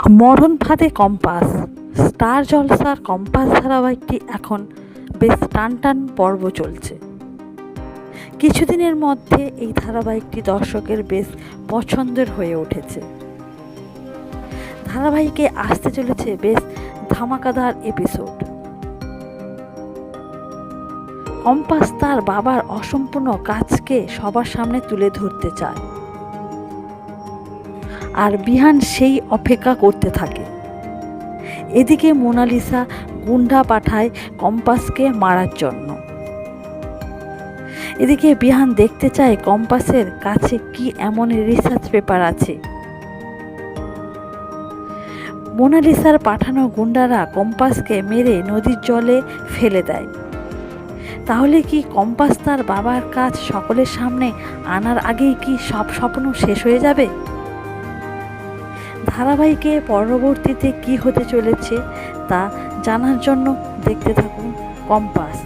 মরণ ফাঁদে compass. Star জলসার কম্পাস ধারাবাহিকটি এখন বেশ টান পর্ব চলছে। কিছুদিনের মধ্যে এই ধারাবাহিকটি দর্শকের বেশ পছন্দের হয়ে উঠেছে। ধারাবাহিকে আসতে চলেছে বেশ ধামাকাদার এপিসোড। কম্পাস তার বাবার অসম্পূর্ণ কাজকে সবার সামনে তুলে ধরতে চায়, আর বিহান সেই অপেক্ষা করতে থাকে। এদিকে মোনালিসা গুন্ডা পাঠায় কম্পাসকে মারার জন্য। এদিকে বিহান দেখতে চায় কম্পাসের কাছে কি এমন রিসার্চ পেপার আছে। মোনালিসার পাঠানো গুন্ডারা কম্পাসকে মেরে নদীর জলে ফেলে দেয়। তাহলে কি কম্পাস তার বাবার কাজ সকলের সামনে আনার আগেই কি সব স্বপ্ন শেষ হয়ে যাবে? ধারাবাহিকে পরবর্তীতে কি হতে চলেছে তা জানার জন্য দেখতে থাকুন কম্পাস।